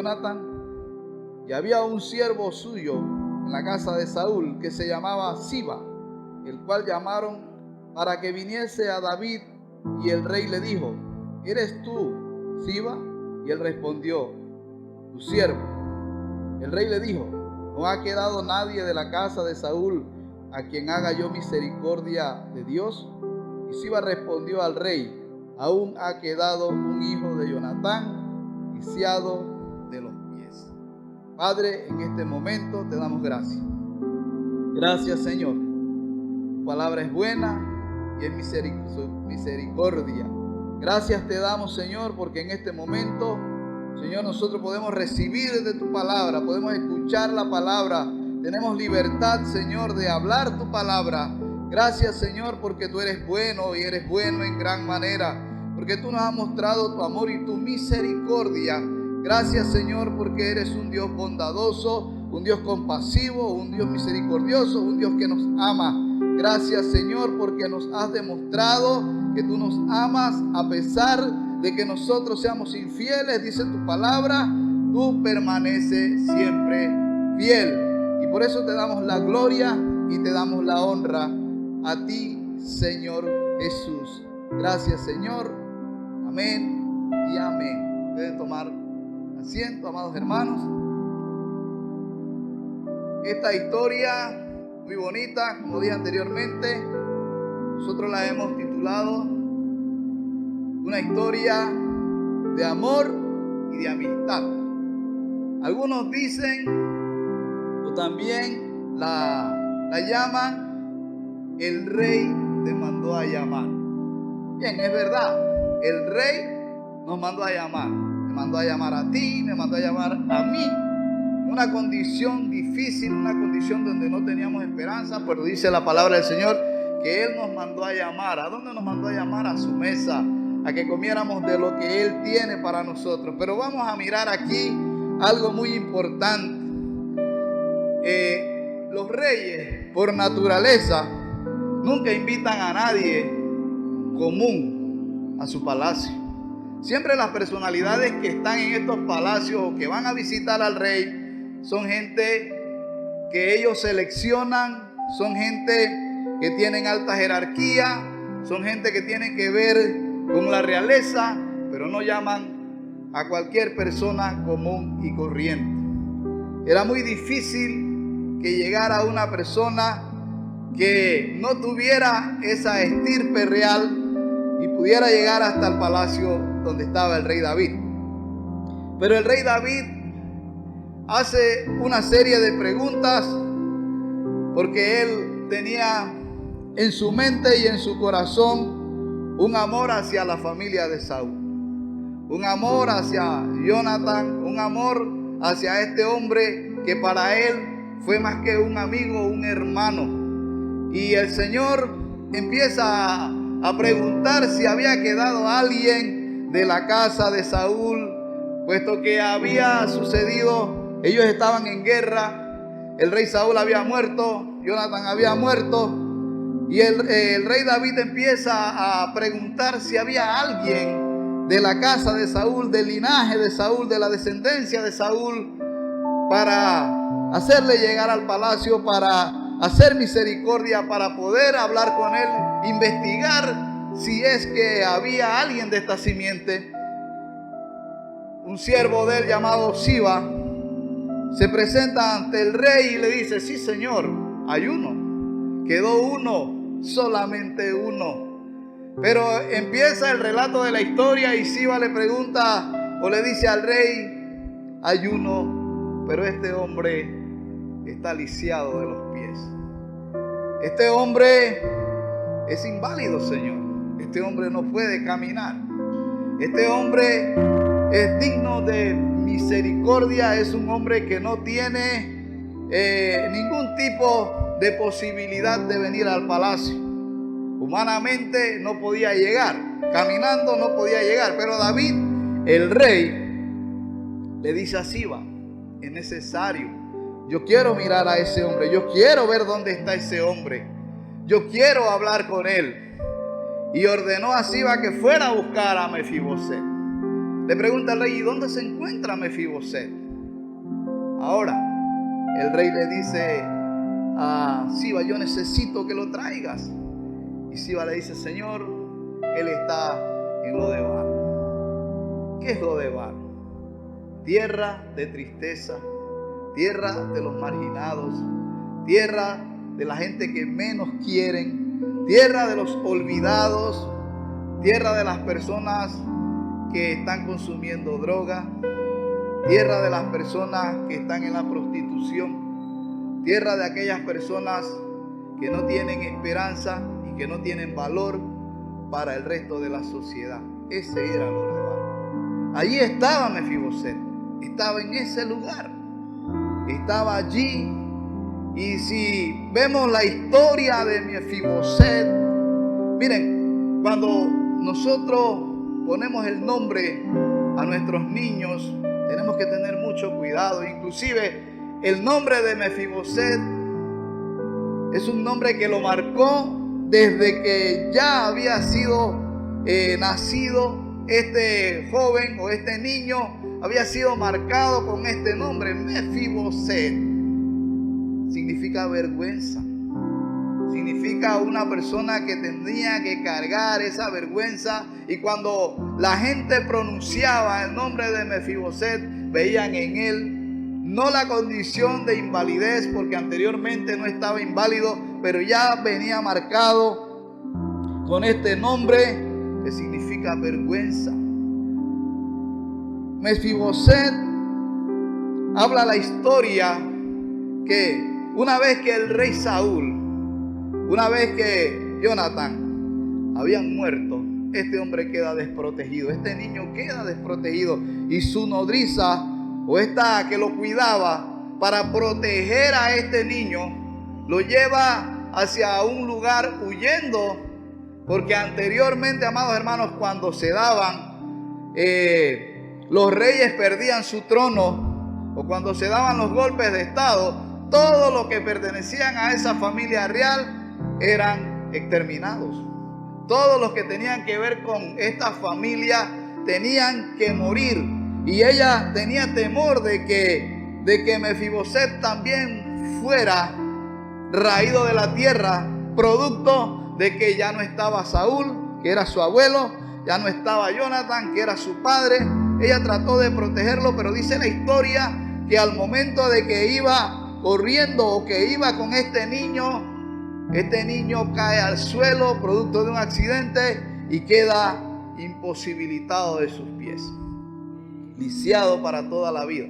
Jonatán. Y había un siervo suyo en la casa de Saúl que se llamaba Siba, el cual llamaron para que viniese a David. Y el rey le dijo: ¿eres tú, Siba? Y él respondió: tu siervo. El rey le dijo: ¿no ha quedado nadie de la casa de Saúl a quien haga yo misericordia de Dios? Y Siba respondió al rey: aún ha quedado un hijo de Jonatán, lisiado de los pies. Padre, en este momento te damos gracias. Gracias, Señor. Tu palabra es buena y es misericordia. Gracias te damos, Señor, porque en este momento, Señor, nosotros podemos recibir de tu palabra, podemos escuchar la palabra. Tenemos libertad, Señor, de hablar tu palabra. Gracias, Señor, porque tú eres bueno y eres bueno en gran manera, porque tú nos has mostrado tu amor y tu misericordia. Gracias, Señor, porque eres un Dios bondadoso, un Dios compasivo, un Dios misericordioso, un Dios que nos ama. Gracias, Señor, porque nos has demostrado que tú nos amas a pesar de que nosotros seamos infieles. Dice tu palabra, tú permaneces siempre fiel. Y por eso te damos la gloria y te damos la honra a ti, Señor Jesús. Gracias, Señor. Amén y amén. Pueden tomar asiento, amados hermanos. Esta historia muy bonita, como dije anteriormente, nosotros la hemos titulado una historia de amor y de amistad. Algunos dicen, o también la llaman, el rey te mandó a llamar. Bien, es verdad, el rey nos mandó a llamar. Me mandó a llamar a ti, me mandó a llamar a mí. Una condición difícil, una condición donde no teníamos esperanza, pero dice la palabra del Señor que Él nos mandó a llamar. ¿A dónde nos mandó a llamar? A su mesa, a que comiéramos de lo que Él tiene para nosotros. Pero vamos a mirar aquí algo muy importante. Los reyes, por naturaleza, nunca invitan a nadie común a su palacio. Siempre las personalidades que están en estos palacios o que van a visitar al rey son gente que ellos seleccionan, son gente que tienen alta jerarquía, son gente que tienen que ver con la realeza, pero no llaman a cualquier persona común y corriente. Era muy difícil que llegara una persona que no tuviera esa estirpe real y pudiera llegar hasta el palacio donde estaba el rey David. Pero el rey David hace una serie de preguntas porque él tenía en su mente y en su corazón un amor hacia la familia de Saúl, un amor hacia Jonatán, un amor hacia este hombre que para él fue más que un amigo, un hermano. Y el Señor empieza a preguntar si había quedado alguien de la casa de Saúl, puesto que había sucedido. Ellos estaban en guerra, el rey Saúl había muerto, Jonatán había muerto, y el rey David empieza a preguntar si había alguien de la casa de Saúl, del linaje de Saúl, de la descendencia de Saúl, para hacerle llegar al palacio, para hacer misericordia, para poder hablar con él, investigar si es que había alguien de esta simiente. Un siervo de él llamado Siba se presenta ante el rey y le dice: sí, señor, hay uno, quedó uno, solamente uno. Pero empieza el relato de la historia y Siba le pregunta o le dice al rey: hay uno, pero este hombre está lisiado de los pies. Este hombre es inválido, señor. Este hombre no puede caminar. Este hombre es digno de misericordia, es un hombre que no tiene ningún tipo de posibilidad de venir al palacio. Humanamente no podía llegar, caminando no podía llegar, pero David, el rey, le dice a Siba: es necesario, yo quiero mirar a ese hombre, yo quiero ver dónde está ese hombre, yo quiero hablar con él. Y ordenó a Siba que fuera a buscar a Mefiboset. Le pregunta al rey: ¿y dónde se encuentra Mefiboset? Ahora, el rey le dice a Siba: yo necesito que lo traigas. Y Siba le dice: Señor, él está en Lodebar. ¿Qué es Lodebar? Tierra de tristeza, tierra de los marginados, tierra de la gente que menos quieren, tierra de los olvidados, tierra de las personas que están consumiendo droga, tierra de las personas que están en la prostitución, tierra de aquellas personas que no tienen esperanza y que no tienen valor para el resto de la sociedad. Ese era Lodebar. Allí estaba Mefiboset, estaba en ese lugar, estaba allí. Y si vemos la historia de Mefiboset, miren, cuando nosotros ponemos el nombre a nuestros niños, tenemos que tener mucho cuidado. Inclusive el nombre de Mefiboset es un nombre que lo marcó desde que ya había sido nacido este joven o este niño. Había sido marcado con este nombre, Mefiboset. Significa vergüenza. Significa una persona que tenía que cargar esa vergüenza. Y cuando la gente pronunciaba el nombre de Mefiboset, veían en él no la condición de invalidez, porque anteriormente no estaba inválido, pero ya venía marcado con este nombre que significa vergüenza. Mefiboset habla la historia que una vez que el rey Saúl, una vez que Jonatán habían muerto, este hombre queda desprotegido, este niño queda desprotegido, y su nodriza, o esta que lo cuidaba, para proteger a este niño, lo lleva hacia un lugar huyendo, porque anteriormente, amados hermanos, cuando se daban, los reyes perdían su trono, o cuando se daban los golpes de estado, todos los que pertenecían a esa familia real eran exterminados. Todos los que tenían que ver con esta familia tenían que morir. Y ella tenía temor de que Mefiboset también fuera raído de la tierra, producto de que ya no estaba Saúl, que era su abuelo, ya no estaba Jonatán, que era su padre. Ella trató de protegerlo, pero dice la historia que al momento de que iba corriendo o que iba con este niño cae al suelo producto de un accidente y queda imposibilitado de sus pies, lisiado para toda la vida,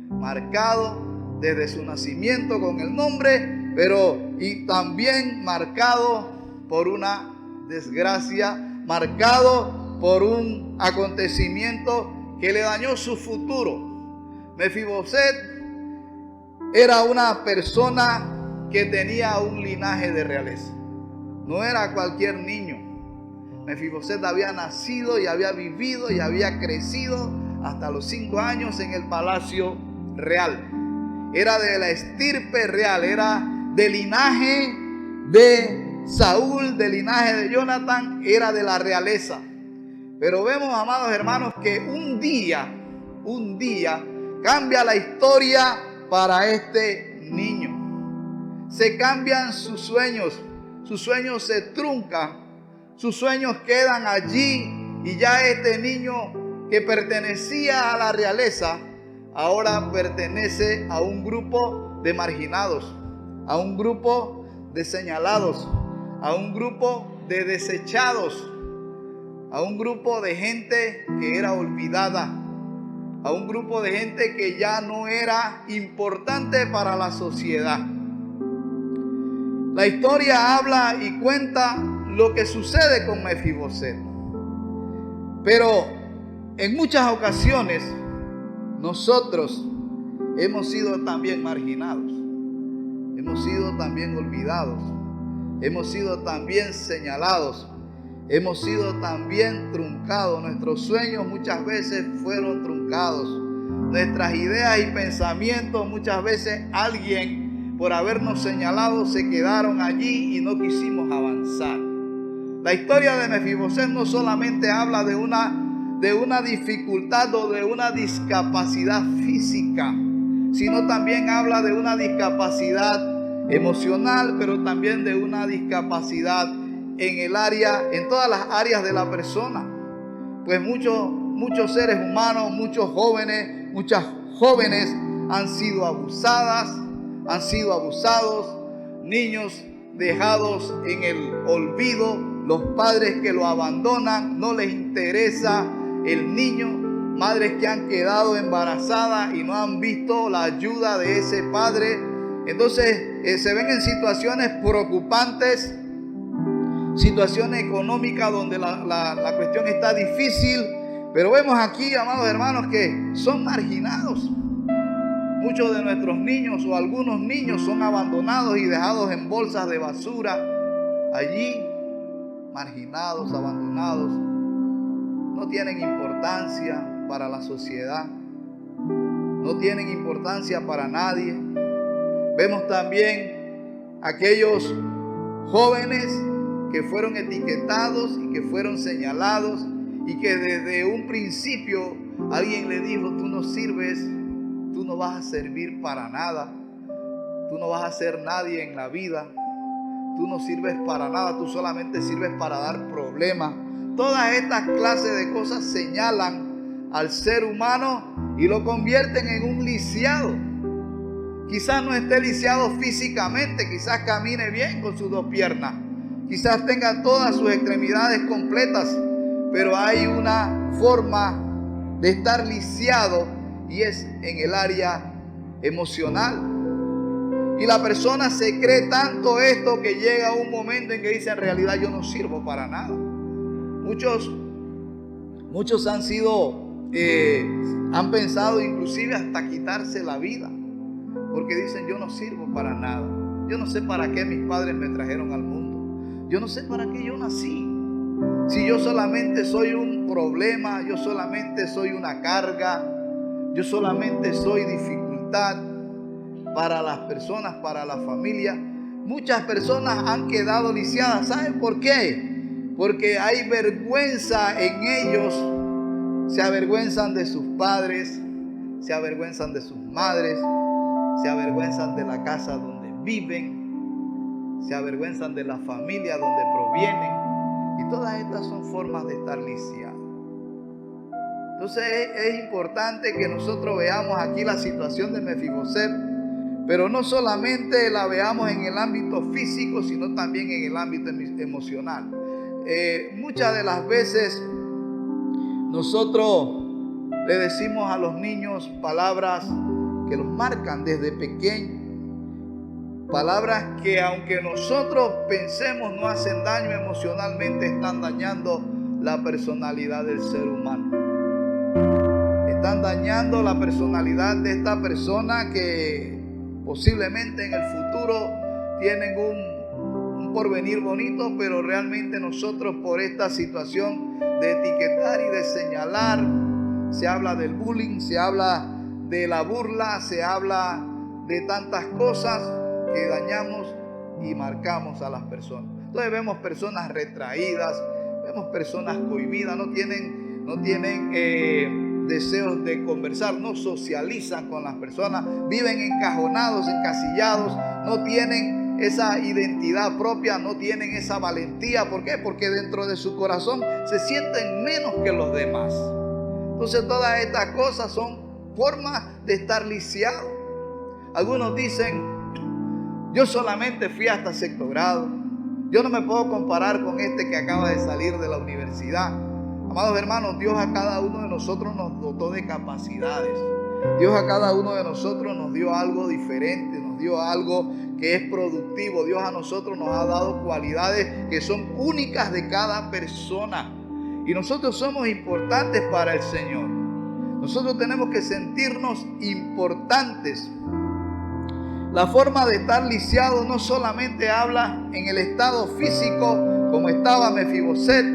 marcado desde su nacimiento con el nombre, pero y también marcado por una desgracia, marcado por un acontecimiento que le dañó su futuro. Mefiboset era una persona que tenía un linaje de realeza. No era cualquier niño. Mefiboset había nacido y había vivido y había crecido hasta los 5 años en el palacio real. Era de la estirpe real, era del linaje de Saúl, del linaje de Jonatán, era de la realeza. Pero vemos, amados hermanos, que un día cambia la historia para este niño. Se cambian sus sueños se truncan, sus sueños quedan allí, y ya este niño que pertenecía a la realeza, ahora pertenece a un grupo de marginados, a un grupo de señalados, a un grupo de desechados, a un grupo de gente que era olvidada, a un grupo de gente que ya no era importante para la sociedad. La historia habla y cuenta lo que sucede con Mefiboset. Pero en muchas ocasiones nosotros hemos sido también marginados, hemos sido también olvidados, hemos sido también señalados, hemos sido también truncados. Nuestros sueños muchas veces fueron truncados. Nuestras ideas y pensamientos muchas veces alguien, por habernos señalado, se quedaron allí y no quisimos avanzar. La historia de Mefiboset no solamente habla de de una dificultad o de una discapacidad física, sino también habla de una discapacidad emocional, pero también de una discapacidad en todas las áreas de la persona. Pues muchos seres humanos, muchos jóvenes, muchas jóvenes han sido abusadas, han sido abusados, niños dejados en el olvido, los padres que lo abandonan, no les interesa el niño, madres que han quedado embarazadas y no han visto la ayuda de ese padre. Entonces se ven en situaciones preocupantes, situaciones económicas donde la cuestión está difícil, pero vemos aquí, amados hermanos, que son marginados. Muchos de nuestros niños o algunos niños son abandonados y dejados en bolsas de basura, allí marginados, abandonados, no tienen importancia para la sociedad, no tienen importancia para nadie. Vemos también aquellos jóvenes que fueron etiquetados y que fueron señalados y que desde un principio alguien le dijo: tú no sirves, tú no vas a servir para nada, tú no vas a ser nadie en la vida, tú no sirves para nada, tú solamente sirves para dar problemas. Todas estas clases de cosas señalan al ser humano y lo convierten en un lisiado. Quizás no esté lisiado físicamente, quizás camine bien con sus dos piernas, quizás tenga todas sus extremidades completas, pero hay una forma de estar lisiado y es en el área emocional. Y la persona se cree tanto esto que llega un momento en que dice: en realidad yo no sirvo para nada. Muchos han pensado inclusive hasta quitarse la vida, porque dicen: yo no sirvo para nada. Yo no sé para qué mis padres me trajeron al mundo. Yo no sé para qué yo nací. Si yo solamente soy un problema, yo solamente soy una carga, yo solamente soy dificultad para las personas, para la familia. Muchas personas han quedado lisiadas. ¿Saben por qué? Porque hay vergüenza en ellos. Se avergüenzan de sus padres, se avergüenzan de sus madres, se avergüenzan de la casa donde viven, se avergüenzan de la familia donde provienen. Y todas estas son formas de estar lisiados. Entonces es importante que nosotros veamos aquí la situación de Mefiboset, pero no solamente la veamos en el ámbito físico, sino también en el ámbito emocional. Muchas de las veces nosotros le decimos a los niños palabras que los marcan desde pequeños, palabras que aunque nosotros pensemos no hacen daño emocionalmente, están dañando la personalidad del ser humano. Están dañando la personalidad de esta persona que posiblemente en el futuro tienen un porvenir bonito, pero realmente nosotros, por esta situación de etiquetar y de señalar, se habla del bullying, se habla de la burla, se habla de tantas cosas que dañamos y marcamos a las personas. Entonces vemos personas retraídas, vemos personas cohibidas, no tienen deseos de conversar, no socializan con las personas, viven encajonados, encasillados, no tienen esa identidad propia, no tienen esa valentía. ¿Por qué? Porque dentro de su corazón se sienten menos que los demás. Entonces todas estas cosas son formas de estar lisiados. Algunos dicen: yo solamente fui hasta sexto grado, yo no me puedo comparar con este que acaba de salir de la universidad. Amados hermanos, Dios a cada uno de nosotros nos dotó de capacidades. Dios a cada uno de nosotros nos dio algo diferente, nos dio algo que es productivo. Dios a nosotros nos ha dado cualidades que son únicas de cada persona. Y nosotros somos importantes para el Señor. Nosotros tenemos que sentirnos importantes. La forma de estar lisiado no solamente habla en el estado físico, como estaba Mefiboset,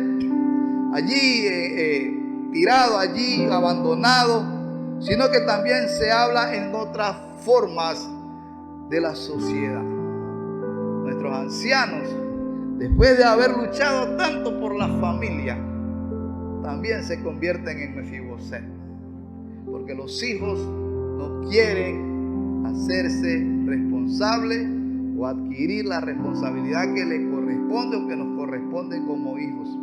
allí tirado, allí abandonado, sino que también se habla en otras formas de la sociedad. Nuestros ancianos, después de haber luchado tanto por la familia, también se convierten en Mefiboset. Porque los hijos no quieren hacerse responsables o adquirir la responsabilidad que les corresponde o que nos corresponde como hijos.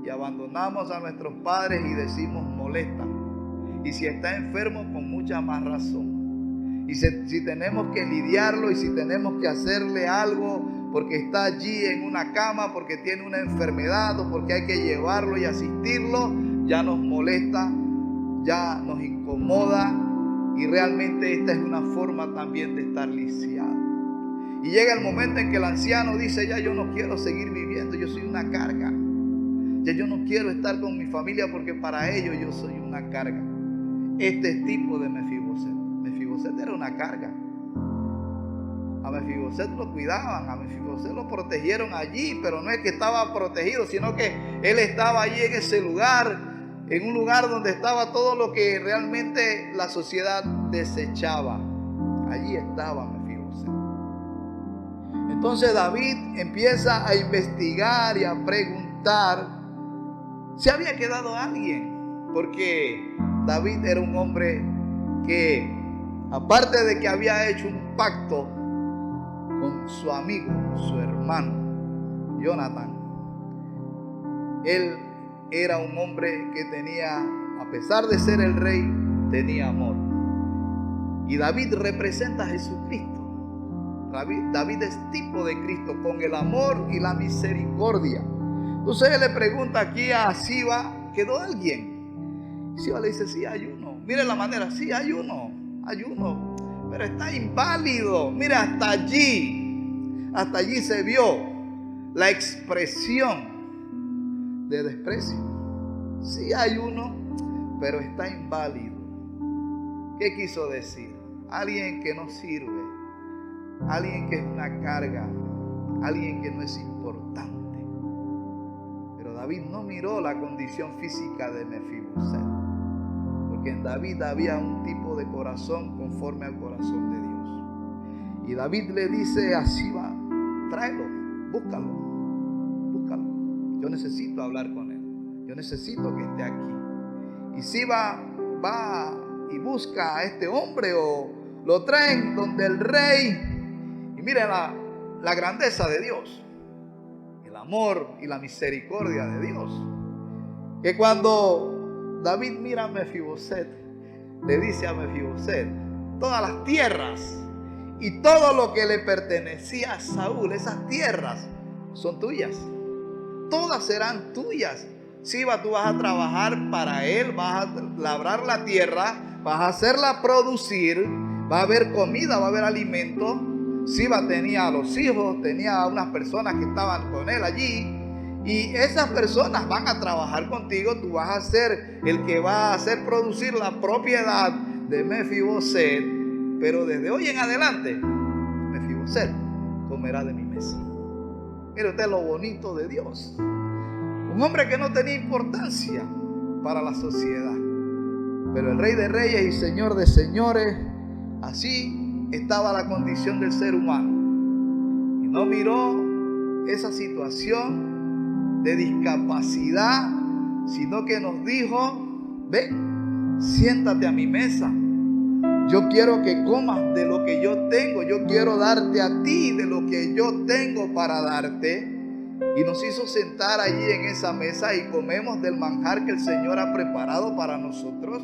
Y abandonamos a nuestros padres y decimos molesta. Y si está enfermo, con mucha más razón. Y si tenemos que lidiarlo y si tenemos que hacerle algo porque está allí en una cama, porque tiene una enfermedad o porque hay que llevarlo y asistirlo, ya nos molesta, ya nos incomoda, y realmente esta es una forma también de estar lisiado. Y llega el momento en que el anciano dice: ya yo no quiero seguir viviendo, yo soy una carga. Ya yo no quiero estar con mi familia porque para ellos yo soy una carga. Este es tipo de Mefiboset. Mefiboset era una carga. A Mefiboset lo cuidaban, a Mefiboset lo protegieron allí, pero no es que estaba protegido, sino que él estaba allí en ese lugar, en un lugar donde estaba todo lo que realmente la sociedad desechaba. Allí estaba Mefiboset. Entonces David empieza a investigar y a preguntar si había quedado alguien, porque David era un hombre que, aparte de que había hecho un pacto con su amigo, su hermano Jonathan, él era un hombre que tenía, a pesar de ser el rey, tenía amor. Y David representa a Jesucristo. David es tipo de Cristo, con el amor y la misericordia. Entonces él le pregunta aquí a Siba: ¿quedó alguien? Y Siba le dice: sí, hay uno. Mire la manera: sí, hay uno, pero está inválido. Mira, hasta allí se vio la expresión de desprecio. Sí hay uno, pero está inválido. ¿Qué quiso decir? Alguien que no sirve, alguien que es una carga, alguien que no es importante. Pero David no miró la condición física de Mefiboset, porque en David había un tipo de corazón conforme al corazón de Dios. Y David le dice a Siba: tráelo, búscalo. Yo necesito hablar con él. Yo necesito que esté aquí. Y Siba va y busca a este hombre, o lo traen donde el rey. Y miren la grandeza de Dios, el amor y la misericordia de Dios. Que cuando David mira a Mefiboset, le dice a Mefiboset: todas las tierras y todo lo que le pertenecía a Saúl, esas tierras son tuyas. Todas serán tuyas. Siba, tú vas a trabajar para él, vas a labrar la tierra, vas a hacerla producir, va a haber comida, va a haber alimento. Siba tenía a los hijos, tenía a unas personas que estaban con él allí, y esas personas van a trabajar contigo. Tú vas a ser el que va a hacer producir la propiedad de Mefiboset, pero desde hoy en adelante Mefiboset comerá de mi mesa. Mire usted lo bonito de Dios. Un hombre que no tenía importancia para la sociedad, pero el Rey de Reyes y Señor de Señores, así estaba la condición del ser humano. Y no miró esa situación de discapacidad, sino que nos dijo: ven, siéntate a mi mesa. Yo quiero que comas de lo que yo tengo. Yo quiero darte a ti de lo que yo tengo para darte. Y nos hizo sentar allí en esa mesa y comemos del manjar que el Señor ha preparado para nosotros.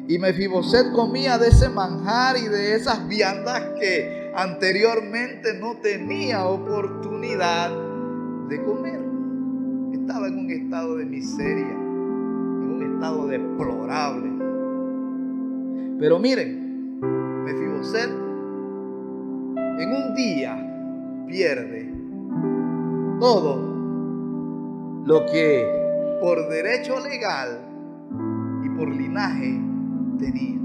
Y Mefiboset comía de ese manjar y de esas viandas que anteriormente no tenía oportunidad de comer. Estaba en un estado de miseria, en un estado deplorable. Pero miren, Mefiboset en un día pierde todo lo que por derecho legal y por linaje tenía.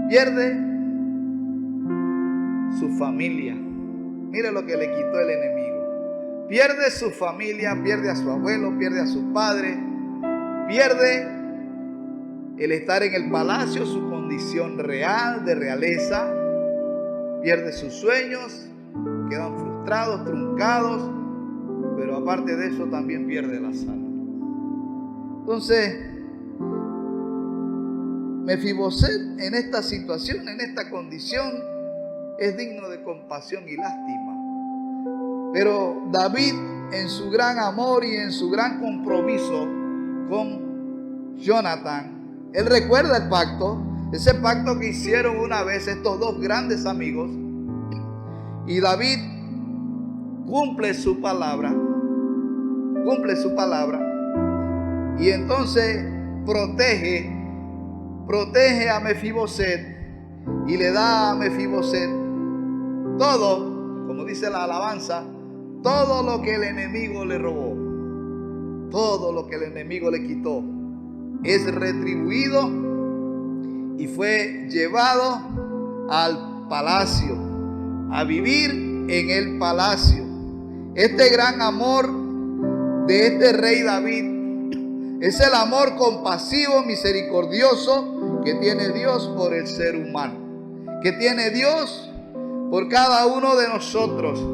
Pierde su familia. Mire lo que le quitó el enemigo. Pierde su familia, pierde a su abuelo, pierde a su padre, pierde el estar en el palacio, su condición real de realeza, pierde sus sueños, quedan frustrados, truncados, pero aparte de eso también pierde la salud. Entonces, Mefiboset en esta situación, en esta condición, es digno de compasión y lástima. Pero David, en su gran amor y en su gran compromiso con Jonathan, él recuerda el pacto, ese pacto que hicieron una vez estos dos grandes amigos, y David cumple su palabra, y entonces protege a Mefiboset y le da a Mefiboset todo, como dice la alabanza, todo lo que el enemigo le robó, todo lo que el enemigo le quitó, es retribuido y fue llevado al palacio, a vivir en el palacio. Este gran amor de este rey David es el amor compasivo, misericordioso que tiene Dios por el ser humano, que tiene Dios por cada uno de nosotros.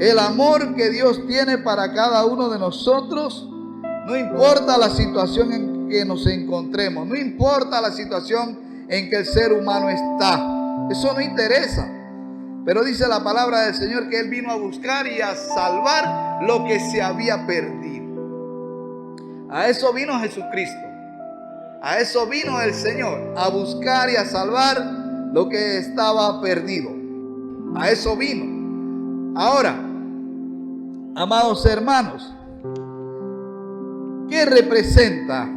El amor que Dios tiene para cada uno de nosotros, no importa la situación en que nos encontremos, no importa la situación en que el ser humano está, eso no interesa. Pero dice la palabra del Señor que Él vino a buscar y a salvar lo que se había perdido. A eso vino Jesucristo, a eso vino el Señor, a buscar y a salvar lo que estaba perdido. A eso vino. Ahora, amados hermanos, ¿qué representa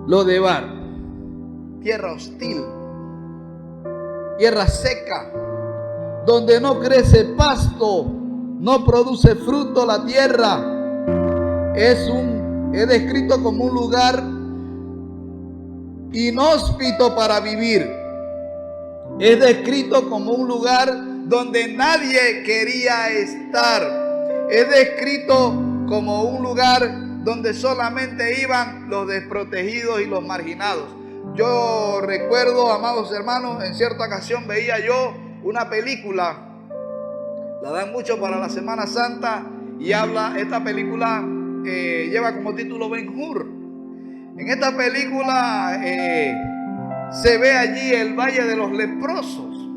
Lodebar? Tierra hostil, tierra seca, donde no crece pasto, no produce fruto la tierra. Es descrito como un lugar inhóspito para vivir. Es descrito como un lugar donde nadie quería estar. Es descrito como un lugar donde solamente iban los desprotegidos y los marginados. Yo recuerdo, amados hermanos, en cierta ocasión veía yo una película, la dan mucho para la Semana Santa, y esta película lleva como título Ben-Hur. En esta película se ve allí el Valle de los Leprosos,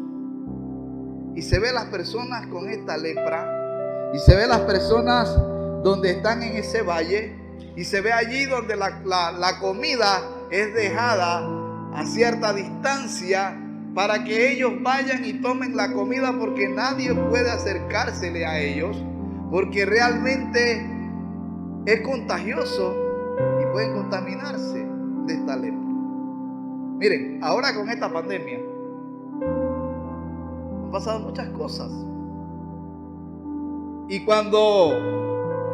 y se ve las personas con esta lepra, y se ve las personas donde están en ese valle, y se ve allí donde la comida es dejada a cierta distancia para que ellos vayan y tomen la comida, porque nadie puede acercársele a ellos, porque realmente es contagioso y pueden contaminarse de esta lepra. Miren, ahora con esta pandemia han pasado muchas cosas, y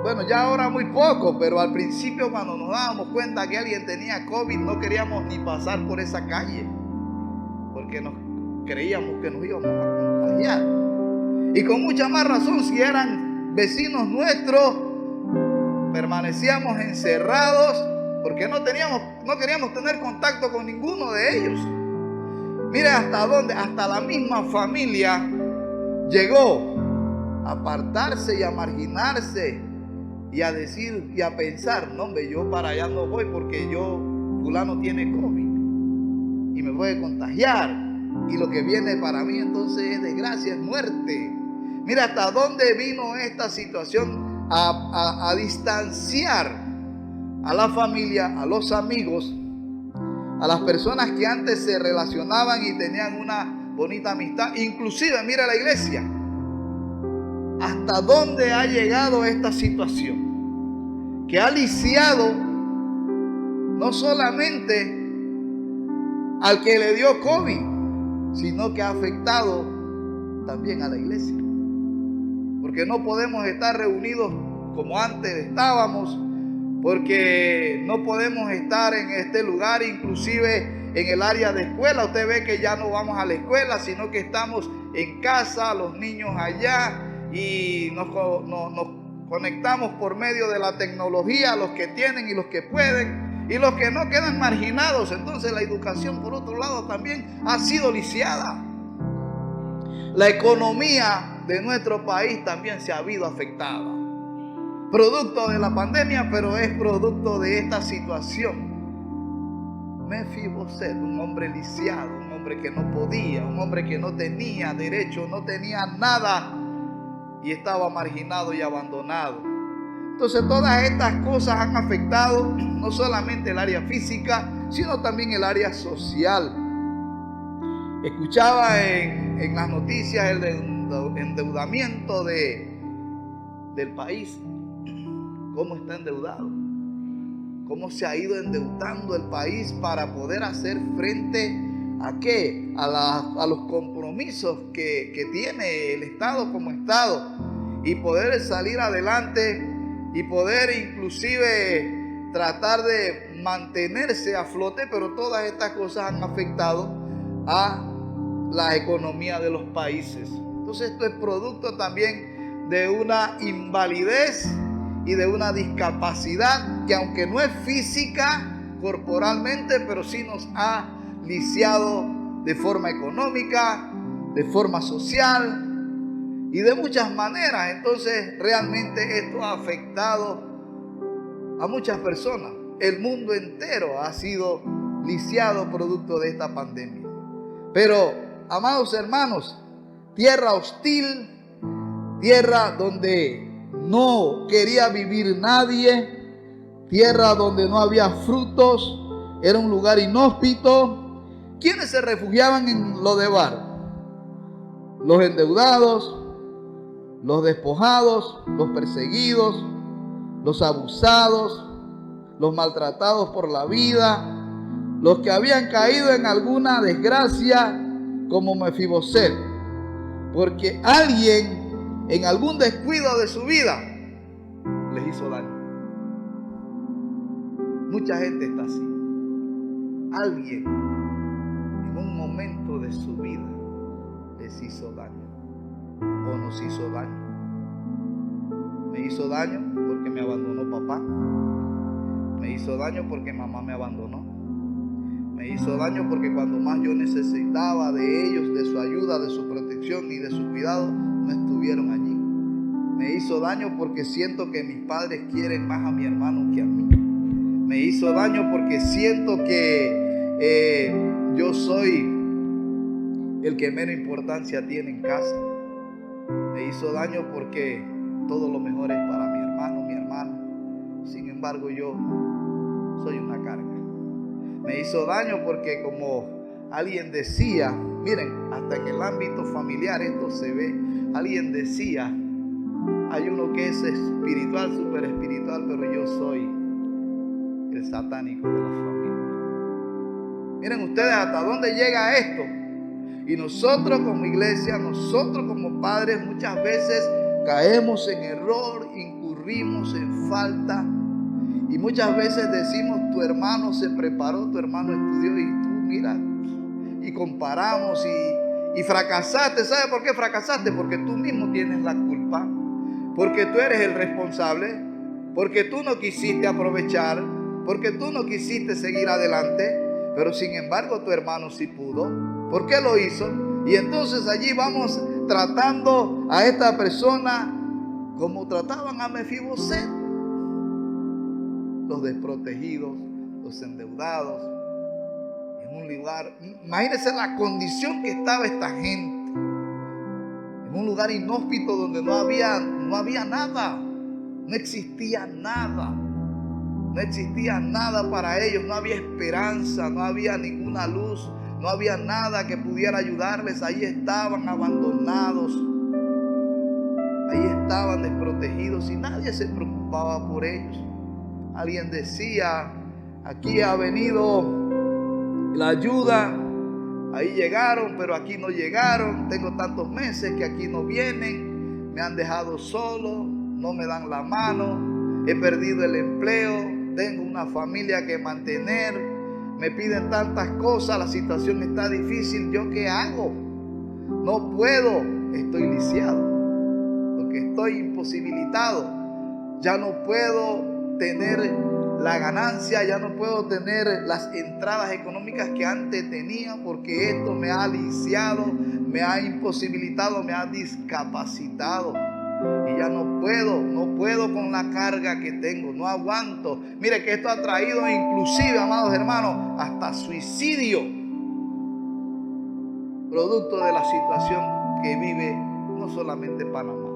bueno, ya ahora muy poco, pero al principio, cuando nos dábamos cuenta que alguien tenía COVID, no queríamos ni pasar por esa calle, porque creíamos que nos íbamos a contagiar. Y con mucha más razón, si eran vecinos nuestros, permanecíamos encerrados, porque no queríamos tener contacto con ninguno de ellos. Mire hasta dónde, hasta la misma familia llegó a apartarse y a marginarse, y a decir y a pensar: no, hombre, yo para allá no voy, porque fulano tiene COVID y me puede contagiar, y lo que viene para mí entonces es desgracia, es muerte. Mira hasta dónde vino esta situación a distanciar a la familia, a los amigos, a las personas que antes se relacionaban y tenían una bonita amistad. Inclusive, mira la iglesia, hasta dónde ha llegado esta situación, que ha lisiado no solamente al que le dio COVID, sino que ha afectado también a la iglesia, porque no podemos estar reunidos como antes estábamos, porque no podemos estar en este lugar, inclusive en el área de escuela. Usted ve que ya no vamos a la escuela, sino que estamos en casa, los niños allá, y nos conectamos por medio de la tecnología, los que tienen y los que pueden, y los que no quedan marginados. Entonces la educación, por otro lado, también ha sido lisiada. La economía de nuestro país también se ha visto afectada. producto de la pandemia, pero es producto de esta situación. Mefiboset, un hombre lisiado, un hombre que no podía, un hombre que no tenía derecho, no tenía nada y estaba marginado y abandonado. Entonces todas estas cosas han afectado no solamente el área física, sino también el área social. Escuchaba en las noticias el endeudamiento del país. ¿Cómo está endeudado? ¿Cómo se ha ido endeudando el país para poder hacer frente a qué? A los compromisos que tiene el Estado como Estado y poder salir adelante y poder inclusive tratar de mantenerse a flote, pero todas estas cosas han afectado a la economía de los países. Entonces esto es producto también de una invalidez y de una discapacidad que, aunque no es física corporalmente, pero sí nos ha lisiado de forma económica, de forma social y de muchas maneras. Entonces realmente esto ha afectado a muchas personas. El mundo entero ha sido lisiado producto de esta pandemia. Pero, amados hermanos, tierra hostil, tierra donde no quería vivir nadie, tierra donde no había frutos, era un lugar inhóspito. ¿Quiénes se refugiaban en Lodebar? Los endeudados, los despojados, los perseguidos, los abusados, los maltratados por la vida, los que habían caído en alguna desgracia como Mefiboset, porque alguien en algún descuido de su vida les hizo daño. Mucha gente está así. Alguien en un momento de su vida les hizo daño o nos hizo daño. Me hizo daño porque me abandonó papá. Me hizo daño porque mamá me abandonó. Me hizo daño porque cuando más yo necesitaba de ellos, de su ayuda, de su protección y de su cuidado, no estuvieron allí. Me hizo daño porque siento que mis padres quieren más a mi hermano que a mí. Me hizo daño porque siento que yo soy el que menos importancia tiene en casa. Me hizo daño porque todo lo mejor es para mi hermano, mi hermana. Sin embargo, yo soy una carga. Me hizo daño porque, como alguien decía, miren, hasta en el ámbito familiar esto se ve. Alguien decía, hay uno que es espiritual, súper espiritual, pero yo soy el satánico de la familia. Miren ustedes hasta dónde llega esto. Y nosotros como iglesia, nosotros como padres, muchas veces caemos en error, incurrimos en falta. Y muchas veces decimos, tu hermano se preparó, tu hermano estudió y tú mira, y comparamos y fracasaste. ¿Sabe por qué fracasaste? Porque tú mismo tienes la culpa, porque tú eres el responsable, porque tú no quisiste aprovechar, porque tú no quisiste seguir adelante, pero sin embargo tu hermano sí pudo. ¿Por qué lo hizo? Y entonces allí vamos tratando a esta persona como trataban a Mefiboset. Los desprotegidos, los endeudados, en un lugar, imagínense la condición que estaba esta gente, en un lugar inhóspito donde no había nada, no existía nada, no existía nada para ellos, no había esperanza, no había ninguna luz, no había nada que pudiera ayudarles. Ahí estaban abandonados, ahí estaban desprotegidos y nadie se preocupaba por ellos. Alguien decía, aquí ha venido la ayuda, ahí llegaron, pero aquí no llegaron. Tengo tantos meses que aquí no vienen, me han dejado solo, no me dan la mano, he perdido el empleo, tengo una familia que mantener, me piden tantas cosas, la situación está difícil, ¿yo qué hago? No puedo, estoy lisiado, porque estoy imposibilitado, ya no puedo tener la ganancia, ya no puedo tener las entradas económicas que antes tenía, porque esto me ha lisiado, me ha imposibilitado, me ha discapacitado. y ya no puedo con la carga que tengo, no aguanto. Mire que esto ha traído inclusive, amados hermanos, hasta suicidio, producto de la situación que vive no solamente Panamá,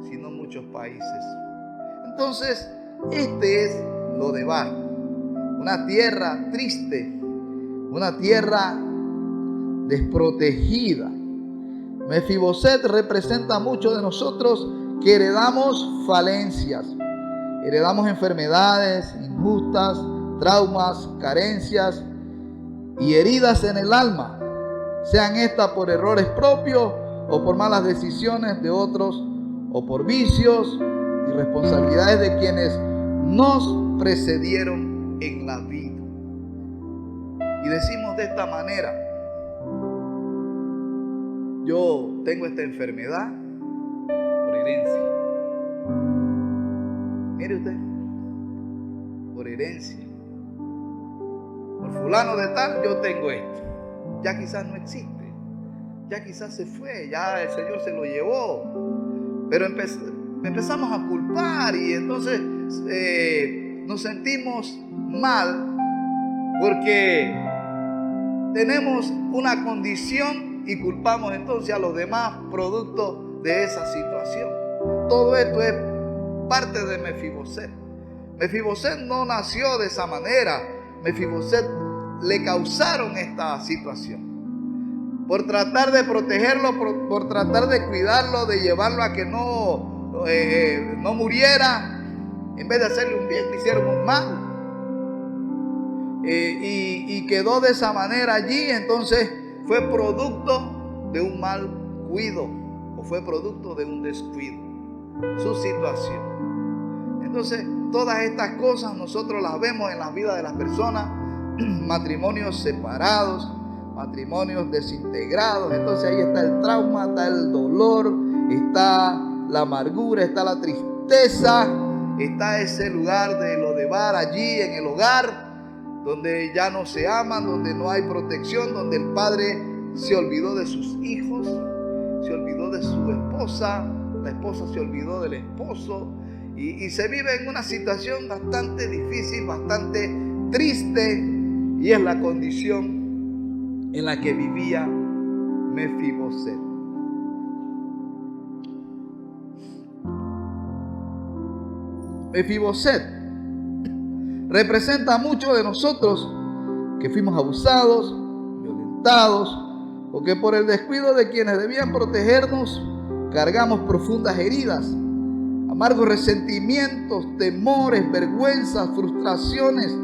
sino muchos países. Entonces, este es Lodebar, una tierra triste, una tierra desprotegida. Mefiboset representa a muchos de nosotros que heredamos falencias, heredamos enfermedades injustas, traumas, carencias y heridas en el alma, sean estas por errores propios o por malas decisiones de otros o por vicios y responsabilidades de quienes nos precedieron en la vida. Y decimos de esta manera: yo tengo esta enfermedad por herencia. Mire usted, por herencia. Por fulano de tal, yo tengo esto. Ya quizás no existe, ya quizás se fue, ya el Señor se lo llevó. Pero empezamos a culpar y entonces nos sentimos mal porque tenemos una condición y culpamos entonces a los demás producto de esa situación. Todo esto es parte de Mefiboset. Mefiboset no nació de esa manera. Mefiboset le causaron esta situación. Por tratar de protegerlo, por tratar de cuidarlo, de llevarlo a que no muriera, en vez de hacerle un bien, le hicieron un mal. Y quedó de esa manera allí. Entonces fue producto de un mal cuido, o fue producto de un descuido, su situación. Entonces todas estas cosas nosotros las vemos en la vida de las personas, matrimonios separados, matrimonios desintegrados. Entonces ahí está el trauma, está el dolor, está la amargura, está la tristeza, está ese lugar de Lodebar allí en el hogar, donde ya no se aman, donde no hay protección, donde el padre se olvidó de sus hijos, se olvidó de su esposa, la esposa se olvidó del esposo, y se vive en una situación bastante difícil, bastante triste, y es la condición en la que vivía Mefiboset. Mefiboset representa a muchos de nosotros que fuimos abusados, violentados, o que por el descuido de quienes debían protegernos cargamos profundas heridas, amargos resentimientos, temores, vergüenzas, frustraciones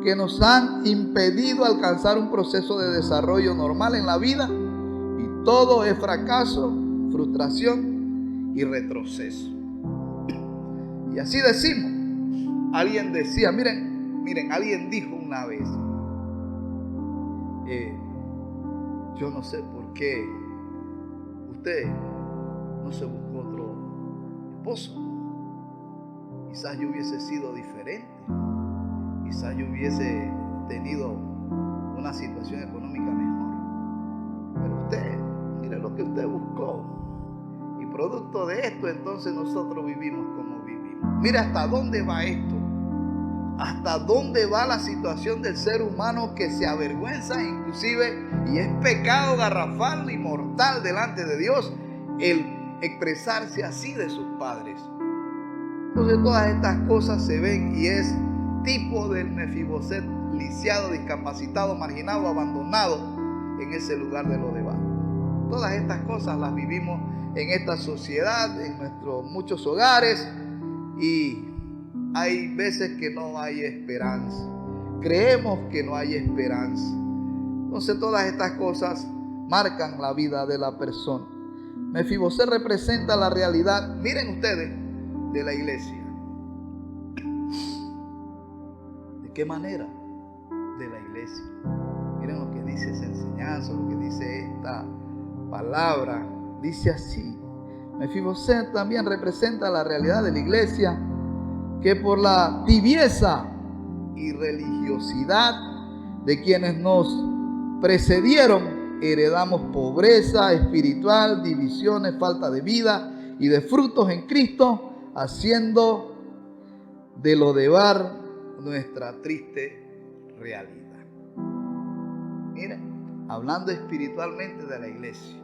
que nos han impedido alcanzar un proceso de desarrollo normal en la vida, y todo es fracaso, frustración y retroceso. Y así decimos. Alguien decía, miren, alguien dijo una vez, yo no sé por qué usted no se buscó otro esposo. Quizás yo hubiese sido diferente. Quizás yo hubiese tenido una situación económica mejor. Pero usted, mire lo que usted buscó. Y producto de esto, entonces nosotros vivimos como vivimos. Mira hasta dónde va esto. Hasta dónde va la situación del ser humano que se avergüenza inclusive, y es pecado garrafal y mortal delante de Dios el expresarse así de sus padres. Entonces todas estas cosas se ven y es tipo del Mefiboset lisiado, discapacitado, marginado, abandonado en ese lugar de Lodebar. Todas estas cosas las vivimos en esta sociedad, en nuestros muchos hogares, y hay veces que no hay esperanza. Creemos que no hay esperanza. Entonces todas estas cosas marcan la vida de la persona. Mefiboset representa la realidad, miren ustedes, de la iglesia. ¿De qué manera? De la iglesia. Miren lo que dice esa enseñanza, lo que dice esta palabra. Dice así: Mefiboset también representa la realidad de la iglesia, que por la tibieza y religiosidad de quienes nos precedieron heredamos pobreza espiritual, divisiones, falta de vida y de frutos en Cristo, haciendo de Lodebar nuestra triste realidad. Miren, hablando espiritualmente de la iglesia,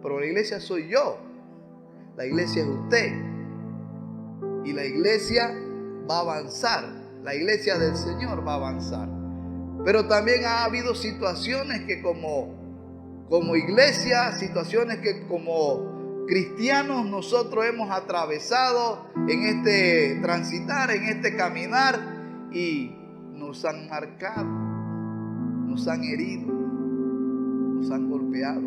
pero la iglesia soy yo, la iglesia es usted, y la iglesia va a avanzar, la iglesia del Señor va a avanzar. Pero también ha habido situaciones que como iglesia, situaciones que como cristianos nosotros hemos atravesado en este transitar, en este caminar, y nos han marcado, nos han herido, nos han golpeado,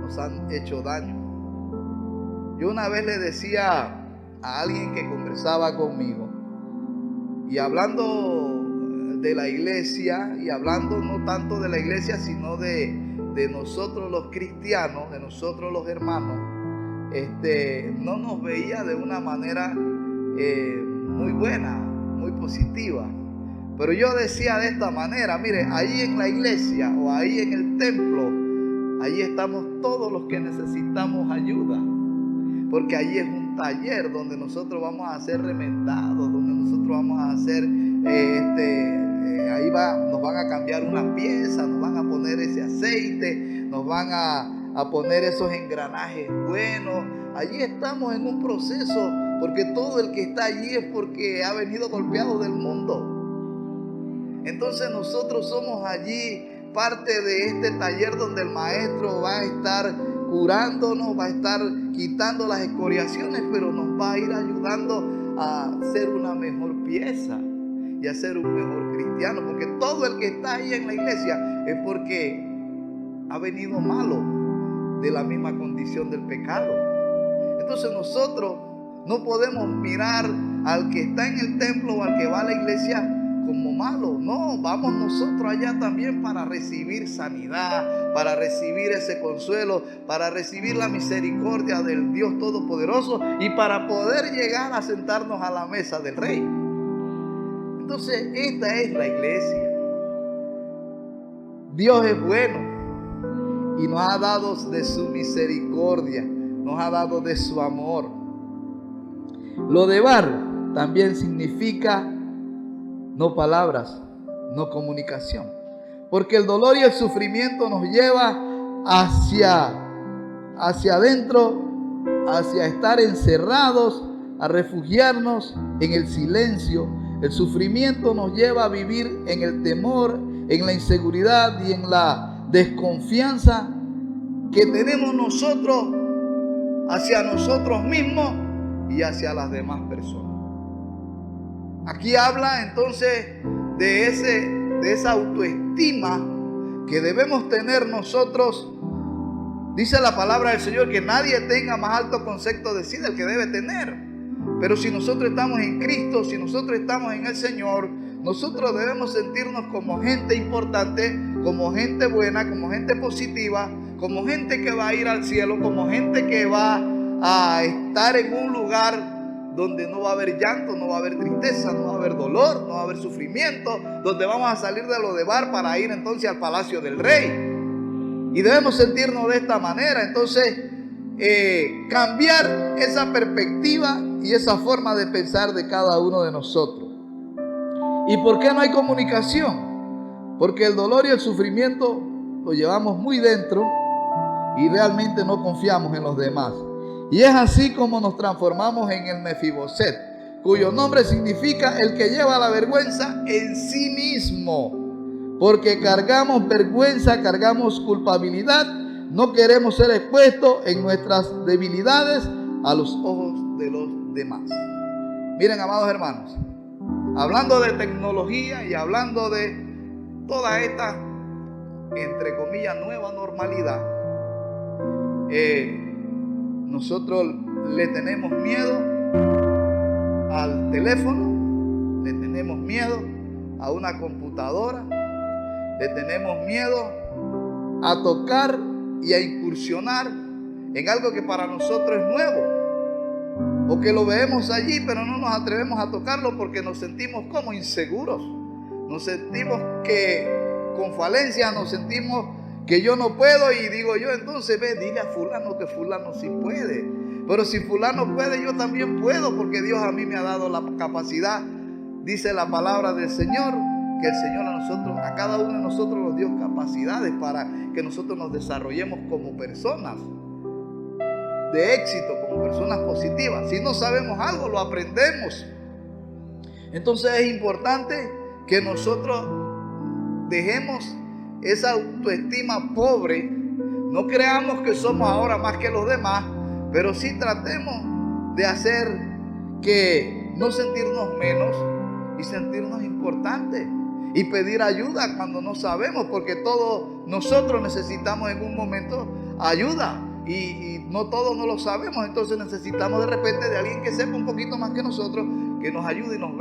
nos han hecho daño. Yo una vez le decía a alguien que conversaba conmigo, y hablando de la iglesia, y hablando no tanto de la iglesia, sino de nosotros los cristianos, de nosotros los hermanos, no nos veía de una manera muy buena, muy positiva. Pero yo decía de esta manera: mire, ahí en la iglesia o ahí en el templo, ahí estamos todos los que necesitamos ayuda, porque allí es un taller donde nosotros vamos a ser remendados, donde nosotros vamos a hacer nos van a cambiar una pieza, nos van a poner ese aceite, nos van a poner esos engranajes buenos. Allí estamos en un proceso, porque todo el que está allí es porque ha venido golpeado del mundo. Entonces nosotros somos allí parte de este taller donde el maestro va a estar curándonos, va a estar quitando las escoriaciones, pero nos va a ir ayudando a ser una mejor pieza y a ser un mejor cristiano, porque todo el que está ahí en la iglesia es porque ha venido malo de la misma condición del pecado. Entonces nosotros no podemos mirar al que está en el templo o al que va a la iglesia como malo. No, vamos nosotros allá también para recibir sanidad, para recibir ese consuelo, para recibir la misericordia del Dios Todopoderoso y para poder llegar a sentarnos a la mesa del Rey. Entonces, esta es la iglesia. Dios es bueno y nos ha dado de su misericordia, nos ha dado de su amor. Lodebar también significa no palabras, no comunicación, porque el dolor y el sufrimiento nos lleva hacia adentro, hacia estar encerrados, a refugiarnos en el silencio. El sufrimiento nos lleva a vivir en el temor, en la inseguridad y en la desconfianza que tenemos nosotros hacia nosotros mismos y hacia las demás personas. Aquí habla entonces de esa autoestima que debemos tener nosotros. Dice la palabra del Señor que nadie tenga más alto concepto de sí del que debe tener. Pero si nosotros estamos en Cristo, si nosotros estamos en el Señor, nosotros debemos sentirnos como gente importante, como gente buena, como gente positiva, como gente que va a ir al cielo, como gente que va a estar en un lugar donde no va a haber llanto, no va a haber tristeza, no va a haber dolor, no va a haber sufrimiento, donde vamos a salir de Lodebar para ir entonces al palacio del Rey. Y debemos sentirnos de esta manera. Entonces, cambiar esa perspectiva y esa forma de pensar de cada uno de nosotros. ¿Y por qué no hay comunicación? Porque el dolor y el sufrimiento lo llevamos muy dentro y realmente no confiamos en los demás. Y es así como nos transformamos en el Mefiboset, cuyo nombre significa el que lleva la vergüenza en sí mismo. Porque cargamos vergüenza, cargamos culpabilidad, no queremos ser expuestos en nuestras debilidades a los ojos de los demás. Miren, amados hermanos, hablando de tecnología y hablando de toda esta, entre comillas, nueva normalidad, nosotros le tenemos miedo al teléfono, le tenemos miedo a una computadora, le tenemos miedo a tocar y a incursionar en algo que para nosotros es nuevo, o que lo vemos allí pero no nos atrevemos a tocarlo porque nos sentimos como inseguros, nos sentimos que con falencias, nos sentimos que yo no puedo, y digo yo, entonces ve, dile a fulano que fulano sí puede. Pero si fulano puede, yo también puedo, porque Dios a mí me ha dado la capacidad. Dice la palabra del Señor, que el Señor a cada uno de nosotros nos dio capacidades para que nosotros nos desarrollemos como personas de éxito, como personas positivas. Si no sabemos algo, lo aprendemos. Entonces es importante que nosotros dejemos esa autoestima pobre. No creamos que somos ahora más que los demás, pero sí tratemos de hacer que no sentirnos menos y sentirnos importantes y pedir ayuda cuando no sabemos, porque todos nosotros necesitamos en un momento ayuda y no todos no lo sabemos. Entonces necesitamos de repente de alguien que sepa un poquito más que nosotros, que nos ayude y nos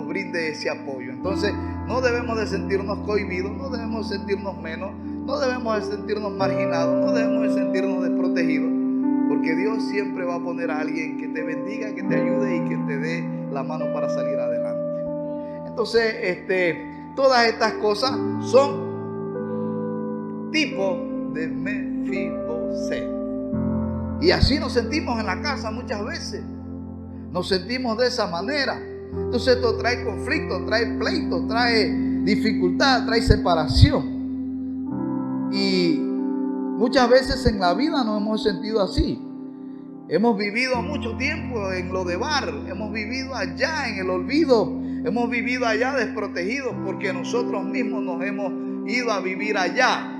brinde ese apoyo. Entonces no debemos de sentirnos cohibidos, no debemos de sentirnos menos, no debemos de sentirnos marginados, no debemos de sentirnos desprotegidos, porque Dios siempre va a poner a alguien que te bendiga, que te ayude y que te dé la mano para salir adelante. Entonces, todas estas cosas son tipo de Mefiboset. Y así nos sentimos en la casa muchas veces. Nos sentimos de esa manera. Entonces esto trae conflicto, trae pleito, trae dificultad, trae separación. Y muchas veces en la vida nos hemos sentido así. Hemos vivido mucho tiempo en Lodebar, hemos vivido allá en el olvido, hemos vivido allá desprotegidos porque nosotros mismos nos hemos ido a vivir allá.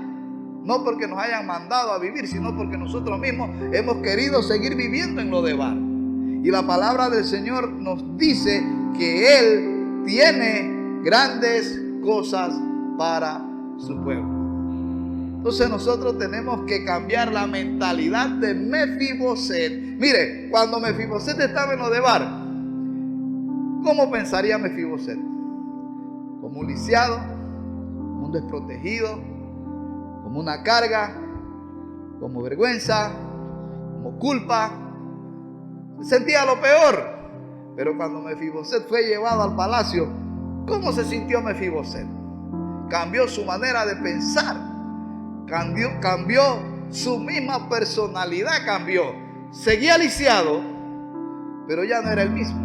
No porque nos hayan mandado a vivir, sino porque nosotros mismos hemos querido seguir viviendo en Lodebar. Y la palabra del Señor nos dice que Él tiene grandes cosas para su pueblo. Entonces nosotros tenemos que cambiar la mentalidad de Mefiboset. Mire, cuando Mefiboset estaba en Lodebar, ¿cómo pensaría Mefiboset? Como un lisiado, como un desprotegido, como una carga, como vergüenza, como culpa. Sentía lo peor. Pero cuando Mefiboset fue llevado al palacio, ¿cómo se sintió Mefiboset? Cambió su manera de pensar. Cambió su misma personalidad, cambió. Seguía lisiado, pero ya no era el mismo,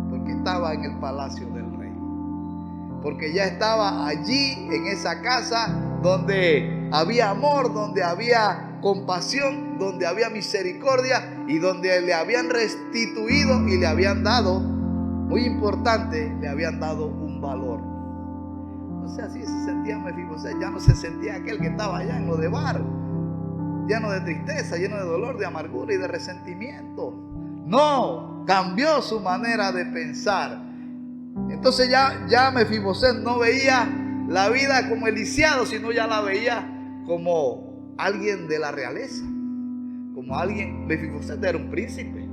porque estaba en el palacio del rey. Porque ya estaba allí en esa casa donde había amor, donde había compasión, donde había misericordia y donde le habían restituido y le habían dado, muy importante, le habían dado un valor. No sé, así se sentía Mefiboset. Ya no se sentía aquel que estaba allá en Lodebar, lleno de tristeza, lleno de dolor, de amargura y de resentimiento. No, cambió su manera de pensar. Entonces ya Mefiboset no veía la vida como el lisiado, sino ya la veía como alguien de la realeza, como alguien. Mefiboset era un príncipe.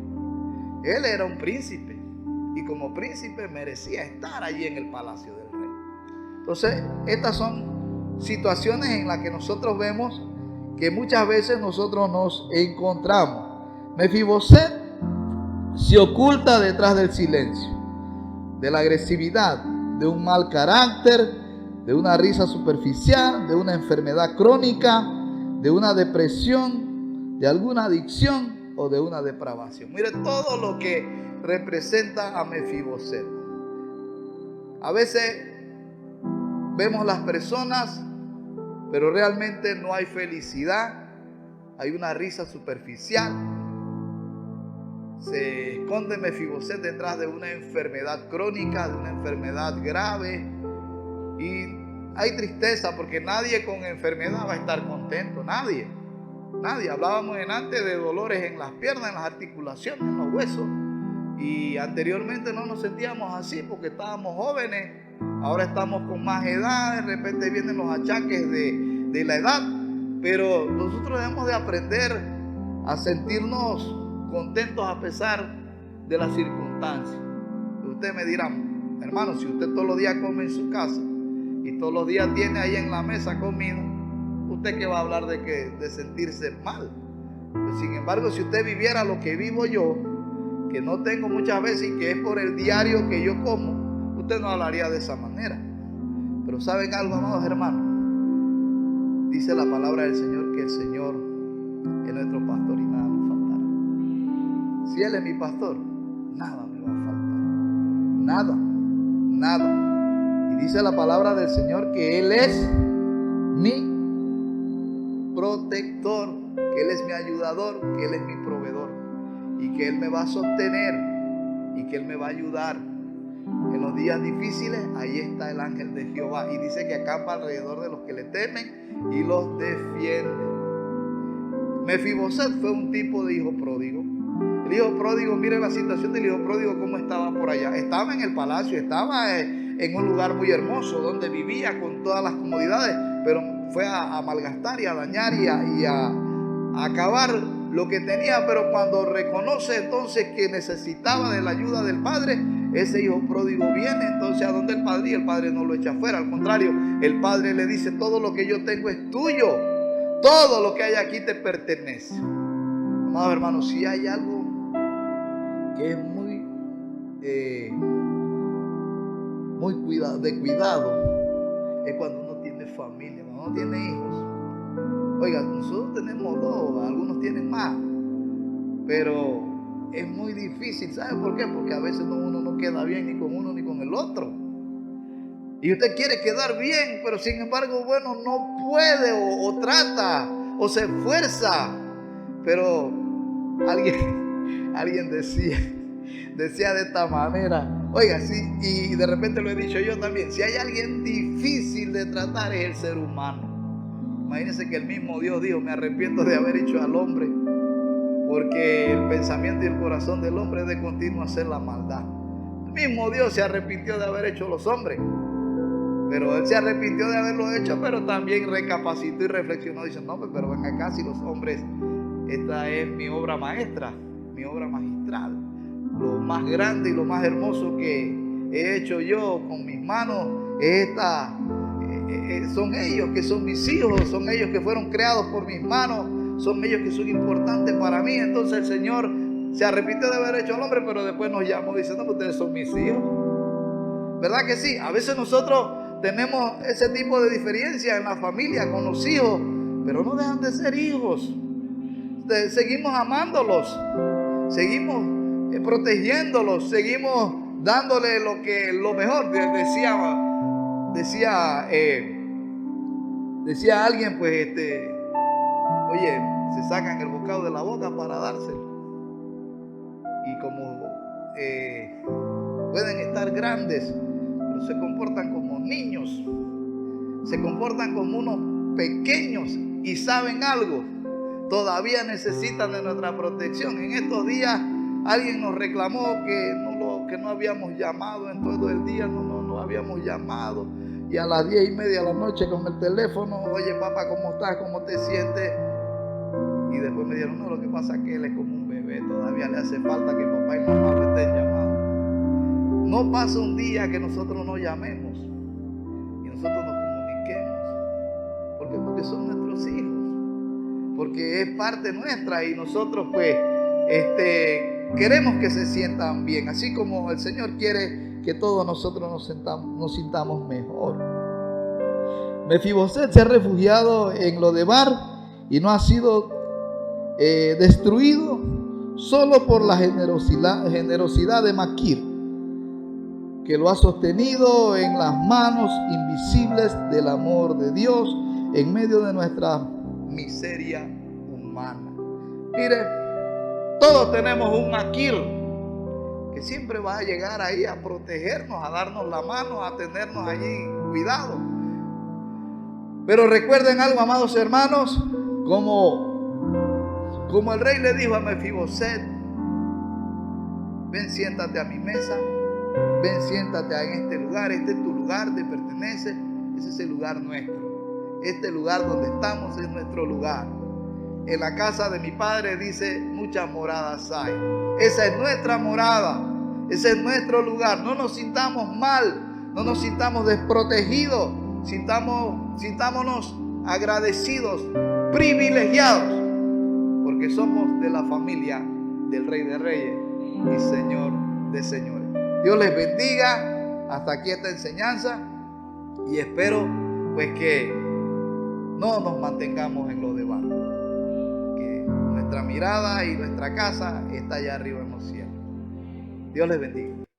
Él era un príncipe y como príncipe merecía estar allí en el palacio del rey. Entonces, estas son situaciones en las que nosotros vemos que muchas veces nosotros nos encontramos. Mefiboset se oculta detrás del silencio, de la agresividad, de un mal carácter, de una risa superficial, de una enfermedad crónica, de una depresión, de alguna adicción o de una depravación. Mire todo lo que representa a Mefiboset. A veces vemos las personas, pero realmente no hay felicidad, hay una risa superficial. Se esconde Mefiboset detrás de una enfermedad crónica, de una enfermedad grave, y hay tristeza porque nadie con enfermedad va a estar contento, nadie. Hablábamos antes de dolores en las piernas, en las articulaciones, en los huesos, y anteriormente no nos sentíamos así porque estábamos jóvenes. Ahora estamos con más edad, de repente vienen los achaques de la edad, pero nosotros debemos de aprender a sentirnos contentos a pesar de las circunstancias. Usted me dirá, hermano, si usted todos los días come en su casa y todos los días tiene ahí en la mesa comida, ¿usted qué va a hablar de sentirse mal? Pues, sin embargo, si usted viviera lo que vivo yo, que no tengo muchas veces y que es por el diario que yo como, usted no hablaría de esa manera. Pero ¿saben algo, amados hermanos? Dice la palabra del Señor que el Señor es nuestro pastor y nada nos faltará. Si Él es mi pastor, nada me va a faltar. Nada, nada. Y dice la palabra del Señor que Él es mi protector, que Él es mi ayudador, que Él es mi proveedor y que Él me va a sostener y que Él me va a ayudar. En los días difíciles, ahí está el ángel de Jehová y dice que acampa alrededor de los que le temen y los defiende. Mefiboset fue un tipo de hijo pródigo. El hijo pródigo, mire la situación del hijo pródigo, cómo estaba por allá. Estaba en el palacio, estaba en un lugar muy hermoso donde vivía con todas las comodidades, pero fue a malgastar y a dañar y a acabar lo que tenía. Pero cuando reconoce entonces que necesitaba de la ayuda del padre, ese hijo pródigo viene entonces a donde el padre y el padre no lo echa fuera. Al contrario, el padre le dice: todo lo que yo tengo es tuyo, todo lo que hay aquí te pertenece. Amados hermanos, si hay algo que es muy de cuidado, es cuando uno tiene familia, cuando uno tiene hijos. Oiga, nosotros tenemos dos, algunos tienen más, pero es muy difícil. ¿Sabe por qué? Porque a veces uno no queda bien ni con uno ni con el otro. Y usted quiere quedar bien, pero sin embargo, bueno, no puede o trata o se esfuerza. Pero alguien decía de esta manera, oiga, sí, y de repente lo he dicho yo también: si hay alguien difícil de tratar es el ser humano. Imagínense que el mismo Dios dijo: me arrepiento de haber hecho al hombre, porque el pensamiento y el corazón del hombre es de continuo hacer la maldad. El mismo Dios se arrepintió de haber hecho los hombres, pero Él se arrepintió de haberlo hecho, pero también recapacitó y reflexionó. Dice: no, pero ven acá, si los hombres, esta es mi obra maestra, mi obra magistral, lo más grande y lo más hermoso que he hecho yo con mis manos, son ellos que son mis hijos, son ellos que fueron creados por mis manos, son ellos que son importantes para mí. Entonces el Señor se arrepintió de haber hecho al hombre, pero después nos llamó diciendo: ustedes son mis hijos. ¿Verdad que sí? A veces nosotros tenemos ese tipo de diferencia en la familia con los hijos, pero no dejan de ser hijos. Seguimos amándolos, seguimos protegiéndolos, seguimos dándole lo mejor. Decía alguien, pues, oye, se sacan el bocado de la boca para dárselo. Y como pueden estar grandes, pero se comportan como niños, se comportan como unos pequeños y saben algo, todavía necesitan de nuestra protección. En estos días alguien nos reclamó que no habíamos llamado en todo el día, no habíamos llamado, y a las 10:30 de la noche con el teléfono: oye papá, ¿cómo estás? ¿Cómo te sientes? Y después me dijeron: no, lo que pasa es que él es como un bebé, todavía le hace falta que papá y mamá lo estén llamando. No pasa un día que nosotros no llamemos y nosotros nos comuniquemos. ¿Por qué? Porque son nuestros hijos, porque es parte nuestra, y nosotros pues queremos que se sientan bien, así como el Señor quiere que todos nosotros nos sintamos mejor. Mefiboset se ha refugiado en Lodebar y no ha sido destruido solo por la generosidad de Maquir, que lo ha sostenido en las manos invisibles del amor de Dios en medio de nuestra miseria humana. Mire, todos tenemos un Maquir que siempre va a llegar ahí a protegernos, a darnos la mano, a tenernos allí cuidado. Pero recuerden algo, amados hermanos, como el rey le dijo a Mefiboset: ven, siéntate a mi mesa, ven, siéntate en este lugar, este es tu lugar, te pertenece, ese es el lugar nuestro, este lugar donde estamos es nuestro lugar. En la casa de mi padre, dice, muchas moradas hay. Esa es nuestra morada, ese es nuestro lugar. No nos sintamos mal, no nos sintamos desprotegidos, sintámonos agradecidos, privilegiados, porque somos de la familia del Rey de Reyes y Señor de Señores. Dios les bendiga. Hasta aquí esta enseñanza, y espero pues que no nos mantengamos en lo de abajo. Que nuestra mirada y nuestra casa está allá arriba en los cielos. Dios les bendiga.